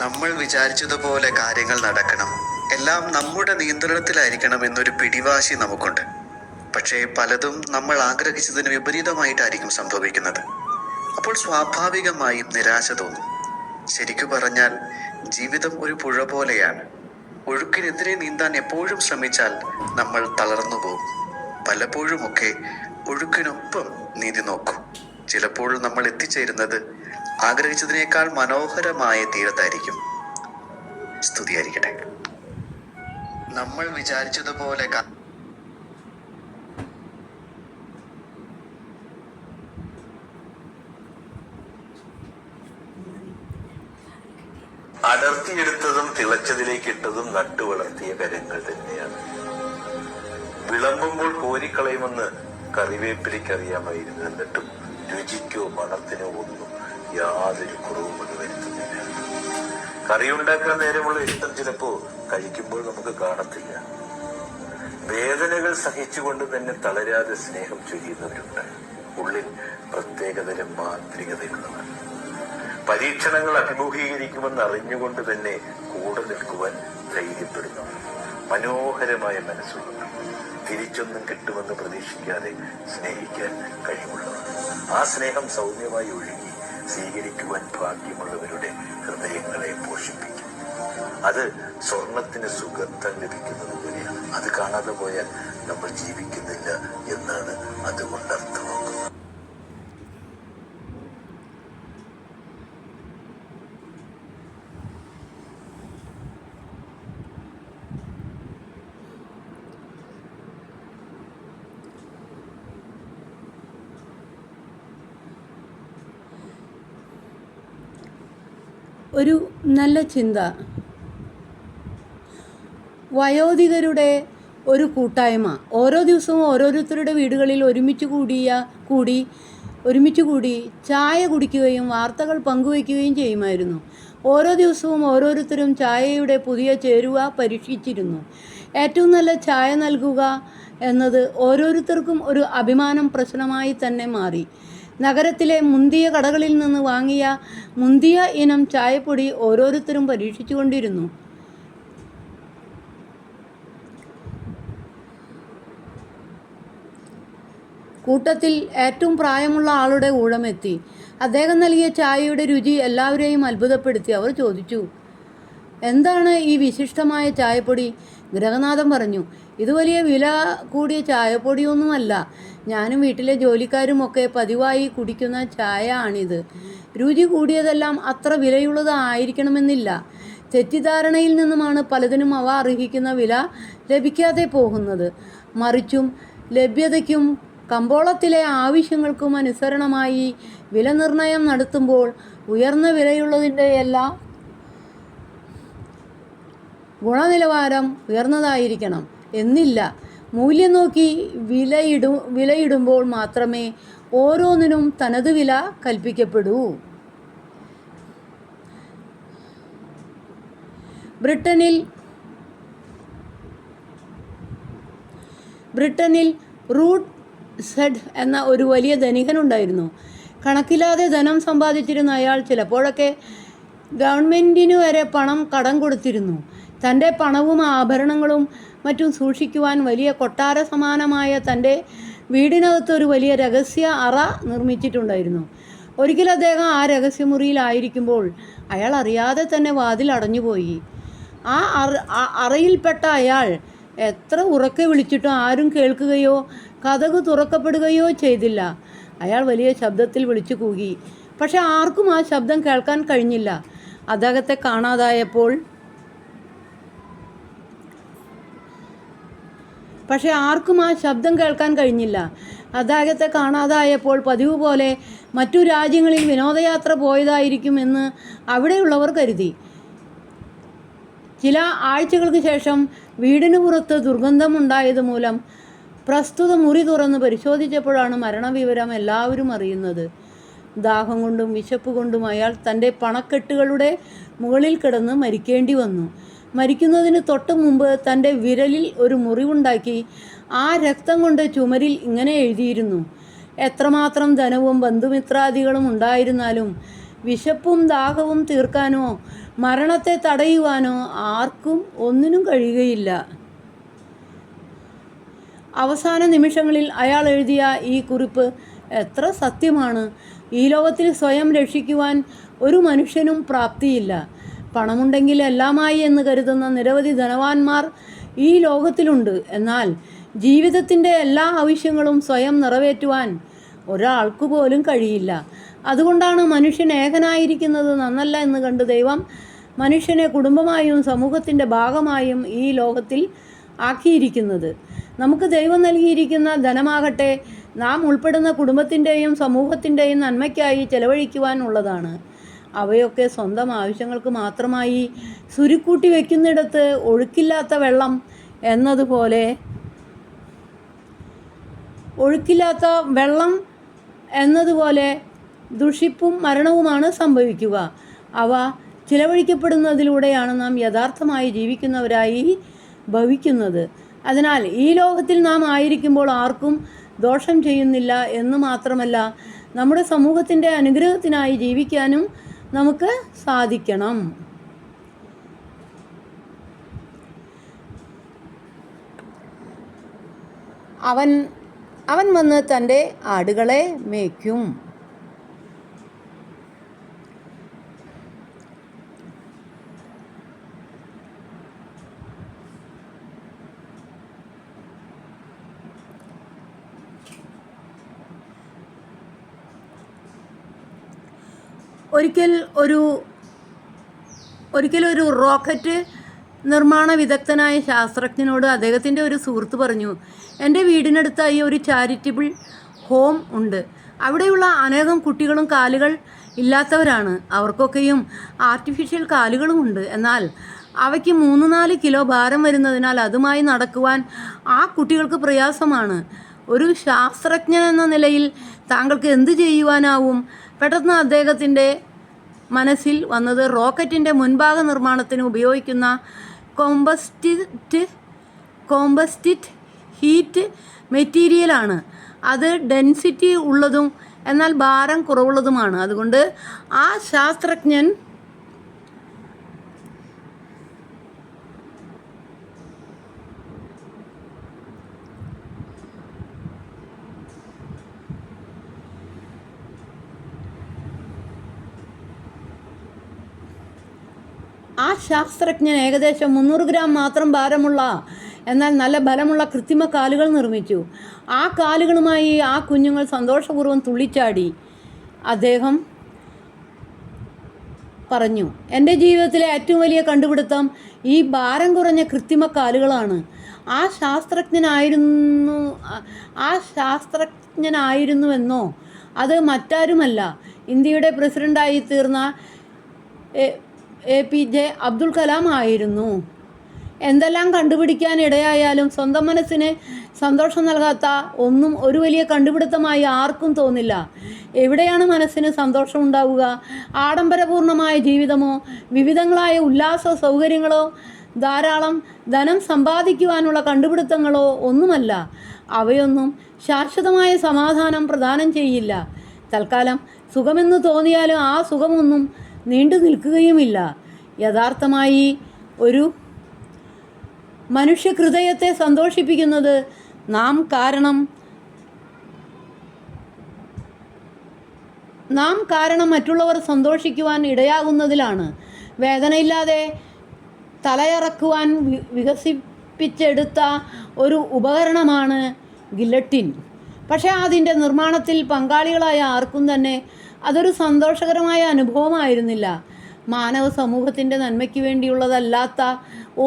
നമ്മൾ വിചാരിച്ചതുപോലെ കാര്യങ്ങൾ നടക്കണം, എല്ലാം നമ്മുടെ നിയന്ത്രണത്തിലായിരിക്കണം എന്നൊരു പിടിവാശി നമുക്കുണ്ട്. പക്ഷേ പലതും നമ്മൾ ആഗ്രഹിച്ചതിന് വിപരീതമായിട്ടായിരിക്കും സംഭവിക്കുന്നത്. അപ്പോൾ സ്വാഭാവികമായും നിരാശ തോന്നും. ശരിക്കു പറഞ്ഞാൽ ജീവിതം ഒരു പുഴ പോലെയാണ്. ഒഴുക്കിനെതിരെ നീന്താൻ എപ്പോഴും ശ്രമിച്ചാൽ നമ്മൾ തളർന്നു പോകും. പലപ്പോഴുമൊക്കെ ഒഴുക്കിനൊപ്പം നീന്തി നോക്കും. ചിലപ്പോൾ നമ്മൾ എത്തിച്ചേരുന്നത് ആഗ്രഹിച്ചതിനേക്കാൾ മനോഹരമായ തീരത്തായിരിക്കും. സ്തുതിയായിരിക്കട്ടെ. നമ്മൾ വിചാരിച്ചതുപോലെ അടർത്തിയെടുത്തതും തിളച്ചതിലേക്ക് ഇട്ടതും നട്ടു വളർത്തിയ കരങ്ങൾ തന്നെയാണ്. വിളമ്പുമ്പോൾ കോരിക്കളയുമെന്ന് കറിവേപ്പിലേക്ക് അറിയാമായിരുന്നു. എന്നിട്ടും രുചിക്കോ മണത്തിനോ ഒന്നും യാതൊരു കുറവും അത് വരുത്തുന്നില്ല. കറിയുണ്ടാക്കാൻ നേരമുള്ള ഇഷ്ടം ചിലപ്പോ കഴിക്കുമ്പോൾ നമുക്ക് കാണത്തില്ല. വേദനകൾ സഹിച്ചുകൊണ്ട് തന്നെ തളരാതെ സ്നേഹം ചൊരിയുന്നവരുണ്ട്. ഉള്ളിൽ പ്രത്യേകതരം മാന്ത്രികതയുള്ളവർ. പരീക്ഷണങ്ങൾ അഭിമുഖീകരിക്കുമെന്ന് അറിഞ്ഞുകൊണ്ട് തന്നെ കൂടെ നിൽക്കുവാൻ ധൈര്യപ്പെടുന്നു. മനോഹരമായ മനസ്സുള്ളവർ, തിരിച്ചൊന്നും കിട്ടുമെന്ന് പ്രതീക്ഷിക്കാതെ സ്നേഹിക്കാൻ കഴിവുള്ളവർ. ആ സ്നേഹം സൗമ്യമായി ഒഴുകി സ്വീകരിക്കുവാൻ ഭാഗ്യമുള്ളവരുടെ ഹൃദയങ്ങളെ പോഷിപ്പിക്കും. അത് സ്വർണത്തിന് സുഗന്ധം ലഭിക്കുന്നത് പോലെയാണ്. അത് കാണാതെ പോയാൽ നമ്മൾ ജീവിക്കുന്നില്ല എന്നാണ് അതുകൊണ്ട് അർത്ഥമാക്കുന്നത്. ഒരു നല്ല ചിന്ത. വയോധികരുടെ ഒരു കൂട്ടായ്മ ഓരോ ദിവസവും ഓരോരുത്തരുടെ വീടുകളിൽ ഒരുമിച്ച് കൂടി ചായ കുടിക്കുകയും വാർത്തകൾ പങ്കുവയ്ക്കുകയും ചെയ്യുമായിരുന്നു. ഓരോ ദിവസവും ഓരോരുത്തരും ചായയുടെ പുതിയ ചേരുവ പരീക്ഷിച്ചിരുന്നു. ഏറ്റവും നല്ല ചായ നൽകുക എന്നത് ഓരോരുത്തർക്കും ഒരു അഭിമാനം പ്രശ്നമായി തന്നെ മാറി. നഗരത്തിലെ മുന്തിയ കടകളിൽ നിന്ന് വാങ്ങിയ മുന്തിയ ഇനം ചായപ്പൊടി ഓരോരുത്തരും പരീക്ഷിച്ചുകൊണ്ടിരുന്നു. കൂട്ടത്തിൽ ഏറ്റവും പ്രായമുള്ള ആളുടെ ഊഴമെത്തി. അദ്ദേഹം നൽകിയ ചായയുടെ രുചി എല്ലാവരെയും അത്ഭുതപ്പെടുത്തി. അവർ ചോദിച്ചു, എന്താണ് ഈ വിശിഷ്ടമായ ചായപ്പൊടി? ഗൃഹനാഥൻ പറഞ്ഞു, ഇത് വലിയ വില കൂടിയ ചായപ്പൊടിയൊന്നുമല്ല. ഞാനും വീട്ടിലെ ജോലിക്കാരുമൊക്കെ പതിവായി കുടിക്കുന്ന ചായ ആണിത്. രുചി കൂടിയതെല്ലാം അത്ര വിലയുള്ളതായിരിക്കണമെന്നില്ല. തെറ്റിദ്ധാരണയിൽ നിന്നുമാണ് പലതിനും അവ അർഹിക്കുന്ന വില ലഭിക്കാതെ പോകുന്നത്. മറിച്ചും ലഭ്യതയ്ക്കും കമ്പോളത്തിലെ ആവശ്യങ്ങൾക്കും അനുസരണമായി വില നിർണ്ണയം നടത്തുമ്പോൾ ഉയർന്ന വിലയുള്ളതിൻ്റെ എല്ലാം ഗുണനിലവാരം ഉയർന്നതായിരിക്കണം എന്നില്ല. മൂല്യം നോക്കി വിലയിടുമ്പോൾ മാത്രമേ ഓരോന്നിനും തനത് വില കൽപ്പിക്കപ്പെടൂ. ബ്രിട്ടനിൽ റൂട്ട് സെഡ് എന്ന ഒരു വലിയ ധനികനുണ്ടായിരുന്നു. കണക്കില്ലാതെ ധനം സമ്പാദിച്ചിരുന്ന അയാൾ ചിലപ്പോഴൊക്കെ ഗവൺമെൻറ്റിന് വരെ പണം കടം കൊടുത്തിരുന്നു. തൻ്റെ പണവും ആഭരണങ്ങളും മറ്റും സൂക്ഷിക്കുവാൻ വലിയ കൊട്ടാര സമാനമായ തൻ്റെ വീടിനകത്ത് ഒരു വലിയ രഹസ്യ അറ നിർമ്മിച്ചിട്ടുണ്ടായിരുന്നു. ഒരിക്കൽ അദ്ദേഹം ആ രഹസ്യമുറിയിലായിരിക്കുമ്പോൾ അയാൾ അറിയാതെ തന്നെ വാതിൽ അടഞ്ഞുപോയി. ആ അറയിൽപ്പെട്ട അയാൾ എത്ര ഉറക്കെ വിളിച്ചിട്ടും ആരും കേൾക്കുകയോ കതക് തുറക്കപ്പെടുകയോ ചെയ്തില്ല. അയാൾ വലിയ ശബ്ദത്തിൽ വിളിച്ചു കൂകി. പക്ഷെ ആർക്കും ആ ശബ്ദം കേൾക്കാൻ കഴിഞ്ഞില്ല. അദ്ദേഹത്തെ കാണാതായപ്പോൾ പതിവ് പോലെ മറ്റു രാജ്യങ്ങളിൽ വിനോദയാത്ര പോയതായിരിക്കുമെന്ന് അവിടെയുള്ളവർ കരുതി. ചില ആഴ്ചകൾക്ക് ശേഷം വീടിന് പുറത്ത് ദുർഗന്ധമുണ്ടായത് മൂലം പ്രസ്തുത മുറി തുറന്ന് പരിശോധിച്ചപ്പോഴാണ് മരണവിവരം എല്ലാവരും അറിയുന്നത്. ദാഹം കൊണ്ടും വിശപ്പ് കൊണ്ടും അയാൾ തൻ്റെ പണക്കെട്ടുകളുടെ മുകളിൽ കിടന്ന് മരിക്കേണ്ടി വന്നു. മരിക്കുന്നതിന് തൊട്ട് മുമ്പ് തൻ്റെ വിരലിൽ ഒരു മുറിവുണ്ടാക്കി ആ രക്തം കൊണ്ട് ചുമരിൽ ഇങ്ങനെ എഴുതിയിരുന്നു: എത്രമാത്രം ധനവും ബന്ധുമിത്രാദികളും ഉണ്ടായിരുന്നാലും വിശപ്പും ദാഹവും തീർക്കാനോ മരണത്തെ തടയുവാനോ ആർക്കും ഒന്നിനും കഴിയുകയില്ല. അവസാന നിമിഷങ്ങളിൽ അയാൾ എഴുതിയ ഈ കുറിപ്പ് എത്ര സത്യമാണ്! ഈ ലോകത്തിൽ സ്വയം രക്ഷിക്കുവാൻ ഒരു മനുഷ്യനും പ്രാപ്തിയില്ല. പണമുണ്ടെങ്കിൽ എല്ലാമായി എന്ന് കരുതുന്ന നിരവധി ധനവാന്മാർ ഈ ലോകത്തിലുണ്ട്. എന്നാൽ ജീവിതത്തിൻ്റെ എല്ലാ ആവശ്യങ്ങളും സ്വയം നിറവേറ്റുവാൻ ഒരാൾക്ക് പോലും കഴിയില്ല. അതുകൊണ്ടാണ് മനുഷ്യൻ ഏകനായിരിക്കുന്നത് നന്നല്ല എന്ന് കണ്ട് ദൈവം മനുഷ്യനെ കുടുംബമായും സമൂഹത്തിൻ്റെ ഭാഗമായും ഈ ലോകത്തിൽ ആക്കിയിരിക്കുന്നത്. നമുക്ക് ദൈവം നൽകിയിരിക്കുന്ന ധനമാകട്ടെ നാം ഉൾപ്പെടുന്ന കുടുംബത്തിൻ്റെയും സമൂഹത്തിൻ്റെയും നന്മയ്ക്കായി ചെലവഴിക്കുവാനുള്ളതാണ്. അവയൊക്കെ സ്വന്തം ആവശ്യങ്ങൾക്ക് മാത്രമായി സുരുക്കൂട്ടി വയ്ക്കുന്നിടത്ത് ഒഴുക്കില്ലാത്ത വെള്ളം എന്നതുപോലെ ദുഷിപ്പും മരണവുമാണ് സംഭവിക്കുക. അവ ചിലവഴിക്കപ്പെടുന്നതിലൂടെയാണ് നാം യഥാർത്ഥമായി ജീവിക്കുന്നവരായി ഭവിക്കുന്നത്. അതിനാൽ ഈ ലോകത്തിൽ നാം ആയിരിക്കുമ്പോൾ ആർക്കും ദോഷം ചെയ്യുന്നില്ല എന്ന് മാത്രമല്ല, നമ്മുടെ സമൂഹത്തിൻ്റെ അനുഗ്രഹത്തിനായി ജീവിക്കാനും നമുക്ക് സാധിക്കണം. അവൻ വന്ന് തൻ്റെ ആടുകളെ മേയ്ക്കും. ഒരിക്കൽ ഒരു റോക്കറ്റ് നിർമ്മാണ വിദഗ്ധനായ ശാസ്ത്രജ്ഞനോട് അദ്ദേഹത്തിൻ്റെ ഒരു സുഹൃത്ത് പറഞ്ഞു, എൻ്റെ വീടിനടുത്തായി ഒരു ചാരിറ്റബിൾ ഹോം ഉണ്ട്. അവിടെയുള്ള അനേകം കുട്ടികളും കാലുകൾ ഇല്ലാത്തവരാണ്. അവർക്കൊക്കെയും ആർട്ടിഫിഷ്യൽ കാലുകളുമുണ്ട്. എന്നാൽ അവയ്ക്ക് 3-4 കിലോ ഭാരം വരുന്നതിനാൽ അതുമായി നടക്കുവാൻ ആ കുട്ടികൾക്ക് പ്രയാസമാണ്. ഒരു ശാസ്ത്രജ്ഞൻ എന്ന നിലയിൽ താങ്കൾക്ക് എന്ത് ചെയ്യുവാനാവും? പെട്ടെന്ന് അദ്ദേഹത്തിൻ്റെ മനസ്സിൽ വന്നത് റോക്കറ്റിൻ്റെ മുൻഭാഗ നിർമ്മാണത്തിന് ഉപയോഗിക്കുന്ന കോമ്പസിറ്റ് ഹീറ്റ് മെറ്റീരിയലാണ്. അത് ഡെൻസിറ്റി ഉള്ളതും എന്നാൽ ഭാരം കുറവുള്ളതുമാണ്. അതുകൊണ്ട് ആ ശാസ്ത്രജ്ഞൻ ഏകദേശം 300 ഗ്രാം മാത്രം ഭാരമുള്ള എന്നാൽ നല്ല ബലമുള്ള കൃത്രിമ കാലുകൾ നിർമ്മിച്ചു. ആ കാലുകളുമായി ആ കുഞ്ഞുങ്ങൾ സന്തോഷപൂർവ്വം തുള്ളിച്ചാടി. അദ്ദേഹം പറഞ്ഞു, എൻ്റെ ജീവിതത്തിലെ ഏറ്റവും വലിയ കണ്ടുപിടുത്തം ഈ ഭാരം കുറഞ്ഞ കൃത്രിമ കാലുകളാണ്. ആ ശാസ്ത്രജ്ഞനായിരുന്നുവെന്നോ അത് മറ്റാരുമല്ല, ഇന്ത്യയുടെ പ്രസിഡൻ്റായി തീർന്ന APJ അബ്ദുൽ കലാം ആയിരുന്നു. എന്തെല്ലാം കണ്ടുപിടിക്കാൻ ഇടയായാലും സ്വന്തം മനസ്സിന് സന്തോഷം നൽകാത്ത ഒന്നും ഒരു വലിയ കണ്ടുപിടുത്തമായി ആർക്കും തോന്നില്ല. എവിടെയാണ് മനസ്സിന് സന്തോഷം ഉണ്ടാവുക? ആഡംബരപൂർണമായ ജീവിതമോ വിവിധങ്ങളായ ഉല്ലാസ സൗകര്യങ്ങളോ ധാരാളം ധനം സമ്പാദിക്കുവാനുള്ള കണ്ടുപിടുത്തങ്ങളോ ഒന്നുമല്ല. അവയൊന്നും ശാശ്വതമായ സമാധാനം പ്രദാനം ചെയ്യില്ല. തൽക്കാലം സുഖമെന്ന് തോന്നിയാലും ആ സുഖമൊന്നും നീണ്ടു നിൽക്കുകയുമില്ല. യഥാർത്ഥമായി ഒരു മനുഷ്യ ഹൃദയത്തെ സന്തോഷിപ്പിക്കുന്നത് നാം കാരണം മറ്റുള്ളവർ സന്തോഷിക്കുവാൻ ഇടയാകുന്നതിലാണ്. വേദനയില്ലാതെ തലയറക്കുവാൻ വികസിപ്പിച്ചെടുത്ത ഒരു ഉപകരണമാണ് ഗില്ലട്ടിൻ. പക്ഷേ അതിൻ്റെ നിർമ്മാണത്തിൽ പങ്കാളികളായ ആർക്കും തന്നെ അതൊരു സന്തോഷകരമായ അനുഭവമായിരുന്നില്ല. മാനവ സമൂഹത്തിൻ്റെ നന്മയ്ക്ക് വേണ്ടിയുള്ളതല്ലാത്ത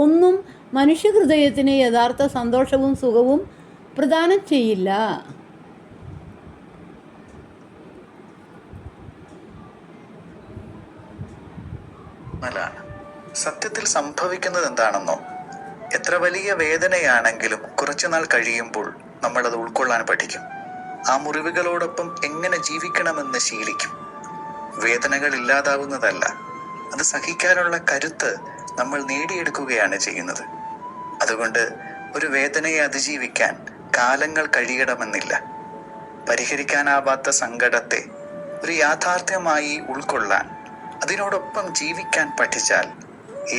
ഒന്നും മനുഷ്യഹൃദയത്തിന് യഥാർത്ഥ സന്തോഷവും സുഖവും പ്രദാനം ചെയ്യില്ല. സത്യത്തിൽ സംഭവിക്കുന്നത് എന്താണെന്നോ, എത്ര വലിയ വേദനയാണെങ്കിലും കുറച്ചുനാൾ കഴിയുമ്പോൾ നമ്മളത് ഉൾക്കൊള്ളാൻ പഠിക്കും. ആ മുറിവുകളോടൊപ്പം എങ്ങനെ ജീവിക്കണമെന്ന് ശീലിക്കും. വേദനകൾ ഇല്ലാതാവുന്നതല്ല, അത് സഹിക്കാനുള്ള കരുത്ത് നമ്മൾ നേടിയെടുക്കുകയാണ് ചെയ്യുന്നത്. അതുകൊണ്ട് ഒരു വേദനയെ അതിജീവിക്കാൻ കാലങ്ങൾ കഴിയണമെന്നില്ല. പരിഹരിക്കാനാവാത്ത സങ്കടത്തെ ഒരു യാഥാർത്ഥ്യമായി ഉൾക്കൊള്ളാൻ, അതിനോടൊപ്പം ജീവിക്കാൻ പഠിച്ചാൽ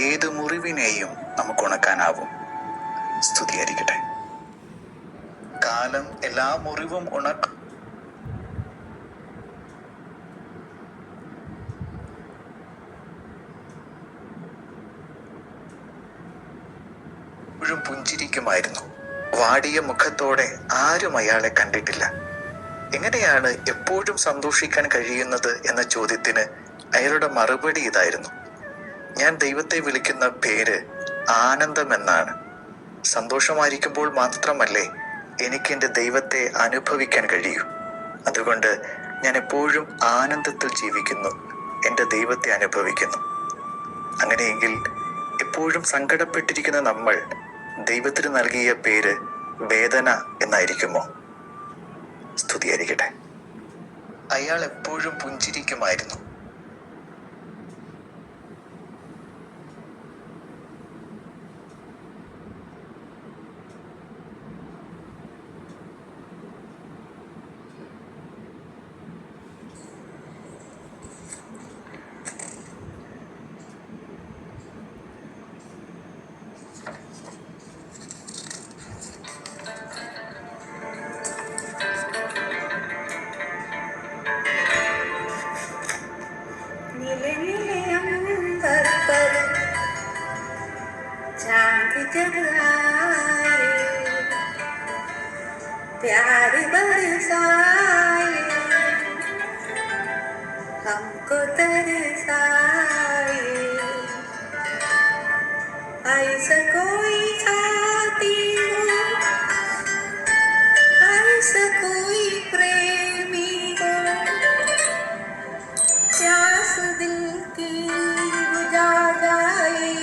ഏത് മുറിവിനെയും നമുക്ക് ഉണക്കാനാവും. സ്തുതിയായിരിക്കട്ടെ. കാലം എല്ലാ മുറിവും ഉണക്കും. എപ്പോഴും പുഞ്ചിരിക്കുമായിരുന്നു. വാടിയ മുഖത്തോടെ ആരും അയാളെ കണ്ടിട്ടില്ല. എങ്ങനെയാണ് എപ്പോഴും സന്തോഷിക്കാൻ കഴിയുന്നത് എന്ന ചോദ്യത്തിന് അയാളുടെ മറുപടി ഇതായിരുന്നു: ഞാൻ ദൈവത്തെ വിളിക്കുന്ന പേര് ആനന്ദം എന്നാണ്. സന്തോഷമായിരിക്കുമ്പോൾ മാത്രമല്ലേ എനിക്ക് എൻ്റെ ദൈവത്തെ അനുഭവിക്കാൻ കഴിയൂ. അതുകൊണ്ട് ഞാൻ എപ്പോഴും ആനന്ദത്തിൽ ജീവിക്കുന്നു, എൻ്റെ ദൈവത്തെ അനുഭവിക്കുന്നു. അങ്ങനെയെങ്കിൽ എപ്പോഴും സങ്കടപ്പെട്ടിരിക്കുന്ന നമ്മൾ ദൈവത്തിന് നൽകിയ പേര് വേദന എന്നായിരിക്കുമോ? സ്തുതിയായിരിക്കട്ടെ. അയാൾ എപ്പോഴും പുഞ്ചിരിക്കുമായിരുന്നു. जब आए प्यार बरसाए हमको तरसाए, ऐसा कोई साथी हो, ऐसा कोई प्रेमी हो, प्यास दिल की बुझा जाए।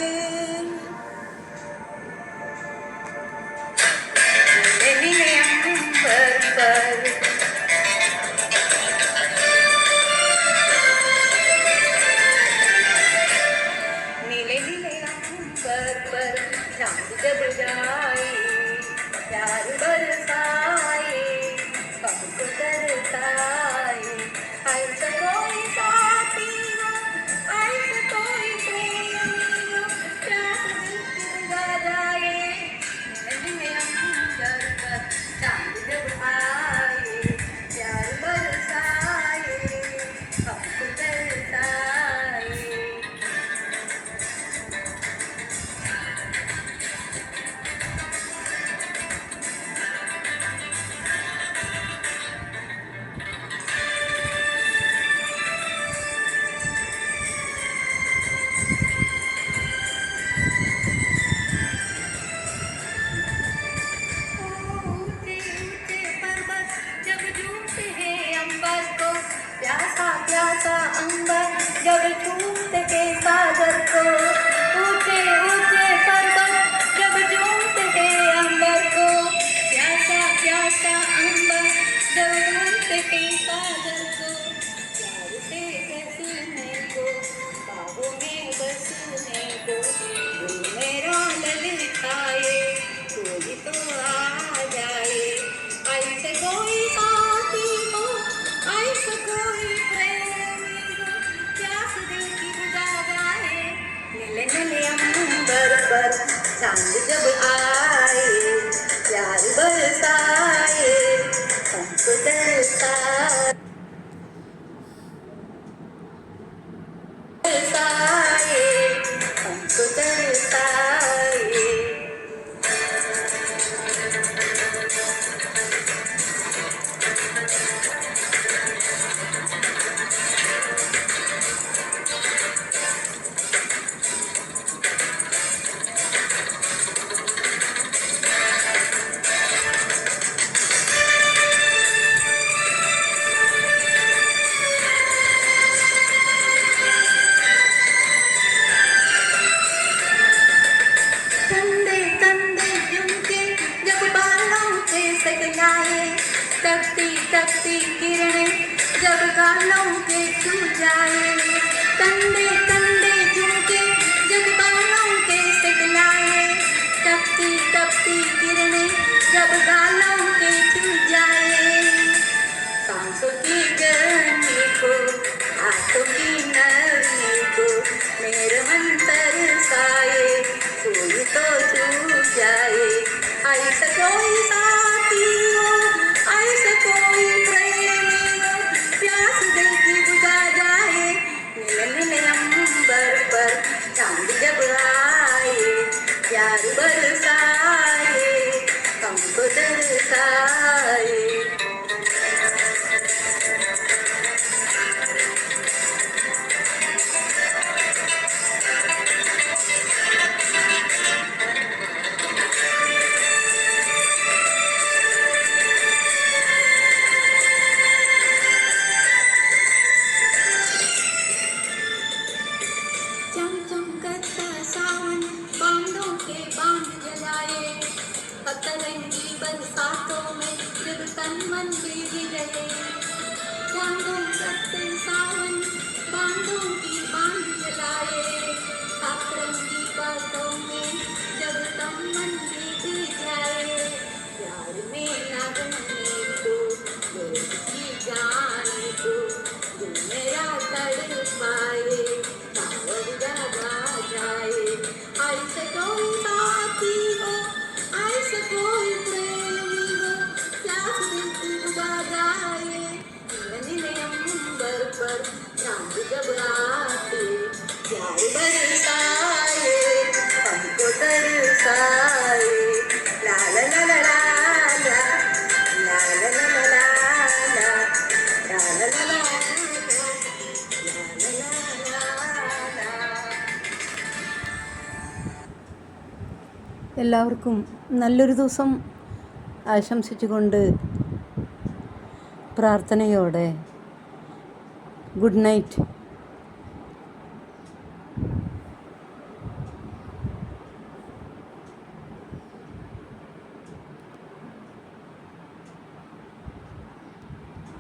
नीले नीले अंबर पर चांद जब जाए, प्यार बरसाए हमको तरसाए, ऐसा कोई साथी हो, ऐसा कोई प्रेमी हो, प्यास दिल की बुझा जाए। नीले नीले अंबर पर चांद जब आए, प्यार बरसाए हमको तरसाए। ऊंचे ऊंचे पर्वत जब झूमते हैं अंबर को, प्यासा प्यासा अंबर जब झूमते हैं सागर को। ऊंचे ऊंचे पर्वत जब झूमते हैं अंबर को, प्यासा प्यासा अंबर जब झूमते हैं सागर को। प्यार से बसने को, बाहों में बसने को, दिल मेरा ललचाए, कोई तो आ जाए। ऐसे कोई साथी हो, ऐसा कोई प्रेमी हो, प्यास दिल की बुझा जाए। नीले नीले अंबर पर चांद जब आए, प्यार बरसाए हमको तरसाए, हमको तरसाए। कंधे कंधे झुमके जब बालों पे सजलाए, तपती तपती किरणें जब गालों के छू जाए। कंधे कंधे झुमके जब बालों के सजलाए, तपती तपती किरणें जब गालों के छू जाए। सांसों की गर्मी को तरंगी बरसातों में जब तन मन भीग गए बांधों करते सावन बांधों की बांध जलाए सातरंगी बातों में जब तन मन भीग जाए प्यार में लगने को लोग की जाने को दिल मेरा तड़पाए सावर लगा जाए ऐसे कोई साथी हो ऐसे कोई प्रेमी हो प्यास दिल की डुबा जाए नीले अंबर पर चांद जब आते प्यार बरसाए हमको तरसाए ला ला ला ला ला ला ला ला ला ला ला ला ला ला ला എല്ലാവർക്കും നല്ലൊരു ദിവസം ആശംസിച്ചുകൊണ്ട് പ്രാർത്ഥനയോടെ ഗുഡ് നൈറ്റ്.